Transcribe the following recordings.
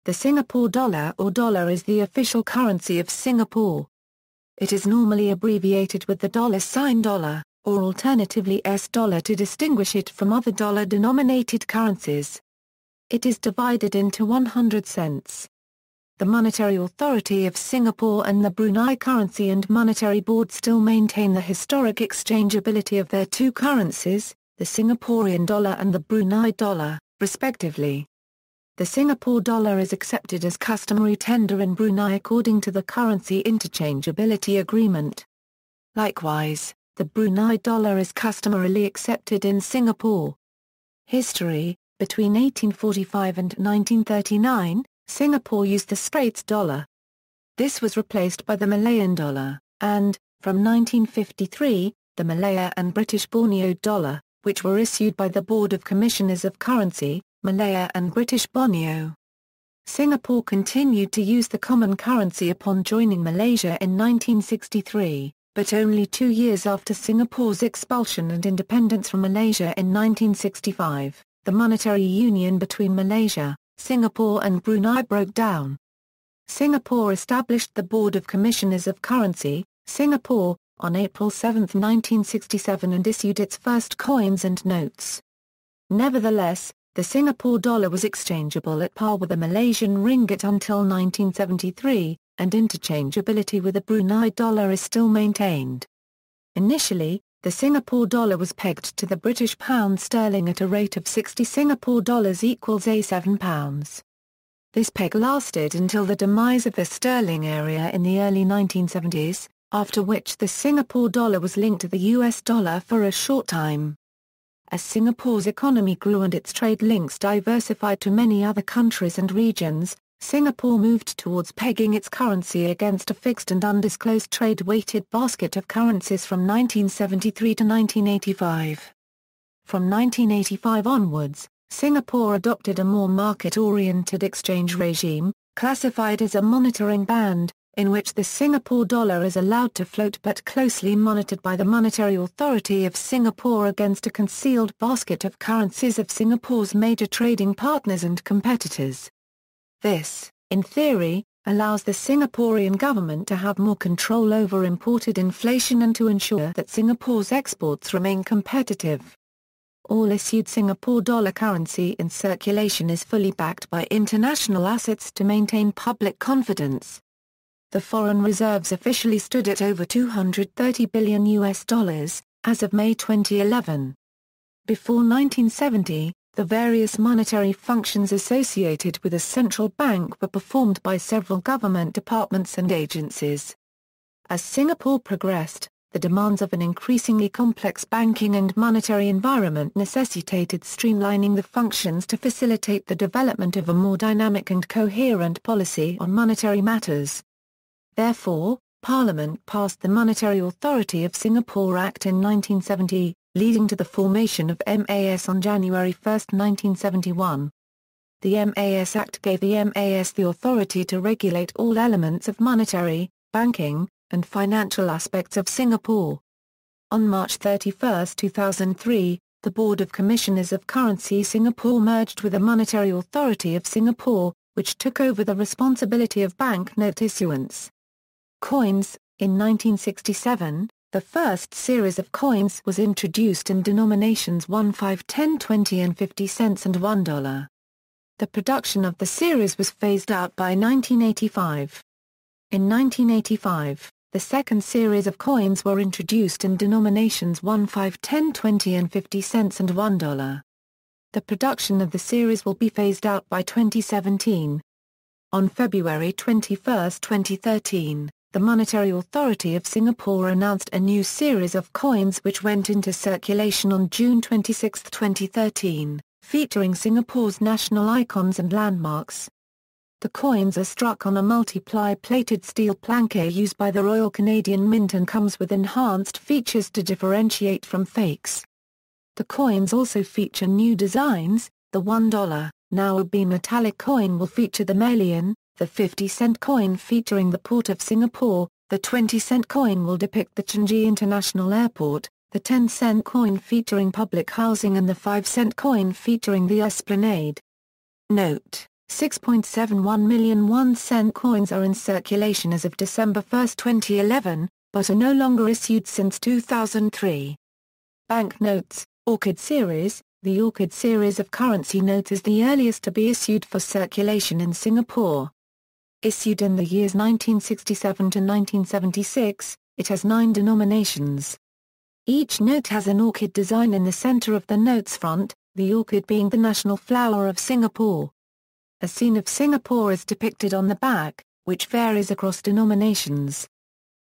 The Singapore dollar or dollar is the official currency of Singapore. It is normally abbreviated with the dollar sign dollar, or alternatively $dollar to distinguish it from other dollar-denominated currencies. It is divided into 100 cents. The Monetary Authority of Singapore and the Brunei Currency and Monetary Board still maintain the historic exchangeability of their two currencies, the Singaporean dollar and the Brunei dollar, respectively. The Singapore dollar is accepted as customary tender in Brunei according to the Currency Interchangeability Agreement. Likewise, the Brunei dollar is customarily accepted in Singapore. History: between 1845 and 1939, Singapore used the Straits dollar. This was replaced by the Malayan dollar, and, from 1953, the Malaya and British Borneo dollar, which were issued by the Board of Commissioners of Currency, Malaya and British Borneo. Singapore continued to use the common currency upon joining Malaysia in 1963, but only 2 years after Singapore's expulsion and independence from Malaysia in 1965, the monetary union between Malaysia, Singapore and Brunei broke down. Singapore established the Board of Commissioners of Currency, Singapore, on April 7, 1967 and issued its first coins and notes. Nevertheless, the Singapore dollar was exchangeable at par with the Malaysian ringgit until 1973, and interchangeability with the Brunei dollar is still maintained. Initially, the Singapore dollar was pegged to the British pound sterling at a rate of 60 Singapore dollars equals £7. This peg lasted until the demise of the sterling area in the early 1970s, after which the Singapore dollar was linked to the US dollar for a short time. As Singapore's economy grew and its trade links diversified to many other countries and regions, Singapore moved towards pegging its currency against a fixed and undisclosed trade-weighted basket of currencies from 1973 to 1985. From 1985 onwards, Singapore adopted a more market-oriented exchange regime, classified as a monitoring band, in which the Singapore dollar is allowed to float but closely monitored by the Monetary Authority of Singapore against a concealed basket of currencies of Singapore's major trading partners and competitors. This, in theory, allows the Singaporean government to have more control over imported inflation and to ensure that Singapore's exports remain competitive. All issued Singapore dollar currency in circulation is fully backed by international assets to maintain public confidence. The foreign reserves officially stood at over $230 billion as of May 2011. Before 1970, the various monetary functions associated with a central bank were performed by several government departments and agencies. As Singapore progressed, the demands of an increasingly complex banking and monetary environment necessitated streamlining the functions to facilitate the development of a more dynamic and coherent policy on monetary matters. Therefore, Parliament passed the Monetary Authority of Singapore Act in 1970, leading to the formation of MAS on January 1, 1971. The MAS Act gave the MAS the authority to regulate all elements of monetary, banking, and financial aspects of Singapore. On March 31, 2003, the Board of Commissioners of Currency Singapore merged with the Monetary Authority of Singapore, which took over the responsibility of banknote issuance. Coins: in 1967, the first series of coins was introduced in denominations 1, 5, 10, 20 and 50 cents and $1. The production of the series was phased out by 1985. In 1985, the second series of coins were introduced in denominations 1, 5, 10, 20 and 50 cents and $1. The production of the series will be phased out by 2017. On February 21, 2013, the Monetary Authority of Singapore announced a new series of coins which went into circulation on June 26, 2013, featuring Singapore's national icons and landmarks. The coins are struck on a multiply plated steel planqué used by the Royal Canadian Mint and comes with enhanced features to differentiate from fakes. The coins also feature new designs. The $1, now a bimetallic coin will feature the Melian, the 50-cent coin featuring the Port of Singapore, the 20-cent coin will depict the Changi International Airport, the 10-cent coin featuring public housing and the 5-cent coin featuring the Esplanade. Note: 6.71 million 1-cent coins are in circulation as of December 1, 2011, but are no longer issued since 2003. Banknotes, Orchid series. The Orchid series of currency notes is the earliest to be issued for circulation in Singapore. Issued in the years 1967 to 1976, it has 9 denominations. Each note has an orchid design in the center of the note's front, the orchid being the national flower of Singapore. A scene of Singapore is depicted on the back, which varies across denominations.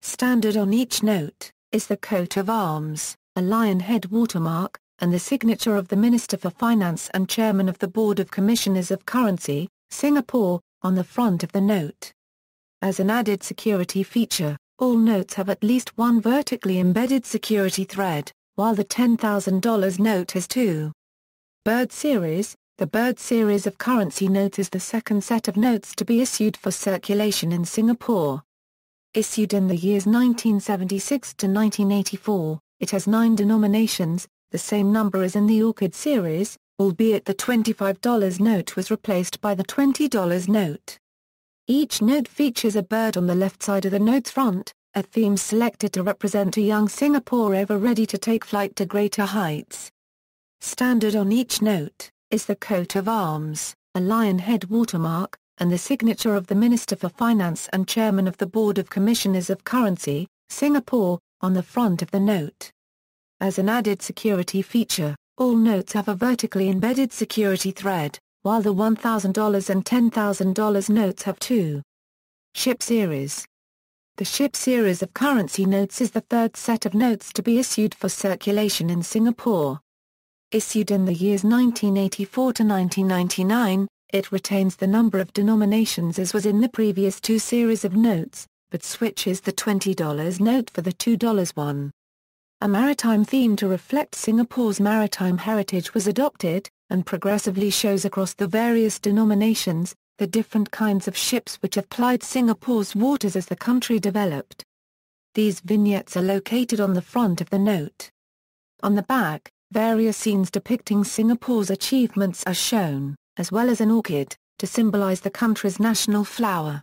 Standard on each note is the coat of arms, a lion head watermark, and the signature of the Minister for Finance and Chairman of the Board of Commissioners of Currency, Singapore, on the front of the note. As an added security feature, all notes have at least one vertically embedded security thread, while the $10,000 note has 2. Bird series. The Bird series of currency notes is the second set of notes to be issued for circulation in Singapore. Issued in the years 1976 to 1984, it has 9 denominations, the same number as in the Orchid series, albeit the $25 note was replaced by the $20 note. Each note features a bird on the left side of the note's front, a theme selected to represent a young Singapore ever ready to take flight to greater heights. Standard on each note is the coat of arms, a lion head watermark, and the signature of the Minister for Finance and Chairman of the Board of Commissioners of Currency, Singapore, on the front of the note. As an added security feature, all notes have a vertically embedded security thread, while the $1,000 and $10,000 notes have 2. Ship series. The Ship series of currency notes is the third set of notes to be issued for circulation in Singapore. Issued in the years 1984 to 1999, it retains the number of denominations as was in the previous 2 series of notes, but switches the $20 note for the $2 one. A maritime theme to reflect Singapore's maritime heritage was adopted, and progressively shows across the various denominations, the different kinds of ships which have plied Singapore's waters as the country developed. These vignettes are located on the front of the note. On the back, various scenes depicting Singapore's achievements are shown, as well as an orchid, to symbolize the country's national flower.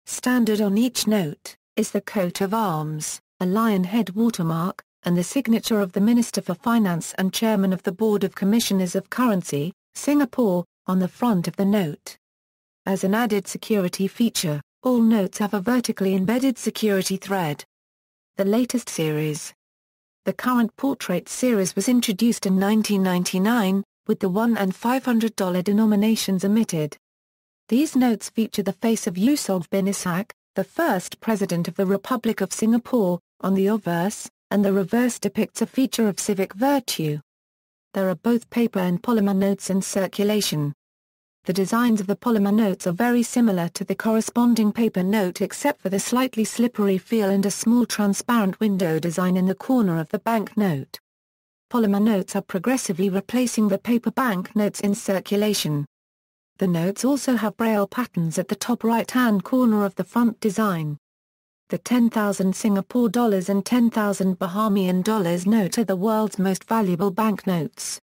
Standard on each note is the coat of arms, a lion head watermark, and the signature of the Minister for Finance and Chairman of the Board of Commissioners of Currency, Singapore, on the front of the note. As an added security feature, all notes have a vertically embedded security thread. The latest series. The current Portrait series was introduced in 1999, with the $1 and $500 denominations omitted. These notes feature the face of Yusof bin Ishaq, the first President of the Republic of Singapore, on the obverse, and the reverse depicts a feature of civic virtue. There are both paper and polymer notes in circulation. The designs of the polymer notes are very similar to the corresponding paper note except for the slightly slippery feel and a small transparent window design in the corner of the banknote. Polymer notes are progressively replacing the paper banknotes in circulation. The notes also have braille patterns at the top right-hand corner of the front design. The 10,000 Singapore dollars and 10,000 Bahamian dollars note are the world's most valuable banknotes.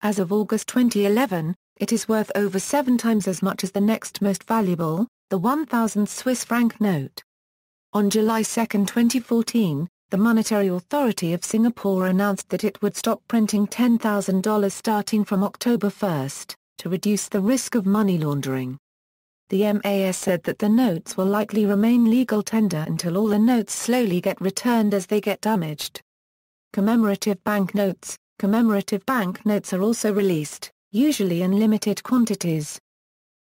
As of August 2011, it is worth over 7 times as much as the next most valuable, the 1,000 Swiss franc note. On July 2, 2014, the Monetary Authority of Singapore announced that it would stop printing $10,000 starting from October 1, to reduce the risk of money laundering. The MAS said that the notes will likely remain legal tender until all the notes slowly get returned as they get damaged. Commemorative banknotes. Commemorative banknotes are also released, usually in limited quantities.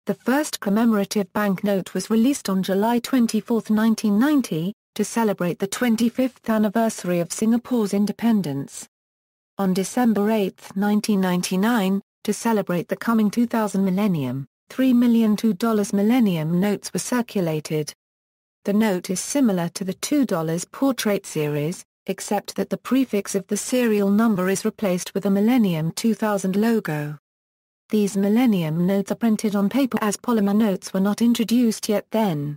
The first commemorative banknote was released on July 24, 1990, to celebrate the 25th anniversary of Singapore's independence. On December 8, 1999, to celebrate the coming 2000 millennium, 3 million $2 millennium notes were circulated. The note is similar to the $2 Portrait series, except that the prefix of the serial number is replaced with a Millennium 2000 logo. These Millennium notes are printed on paper as polymer notes were not introduced yet then.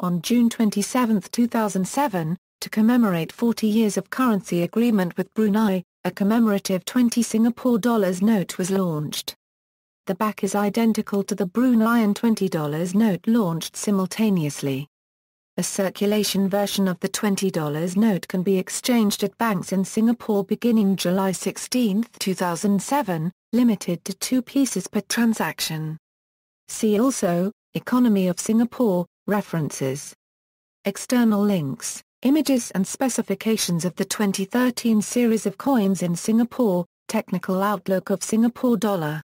On June 27, 2007, to commemorate 40 years of currency agreement with Brunei, a commemorative 20 Singapore dollars note was launched. the back is identical to the Bruneian $20 note launched simultaneously. A circulation version of the $20 note can be exchanged at banks in Singapore beginning July 16, 2007, limited to 2 pieces per transaction. See also, Economy of Singapore, References. External links, images and specifications of the 2013 series of coins in Singapore, Technical outlook of Singapore dollar.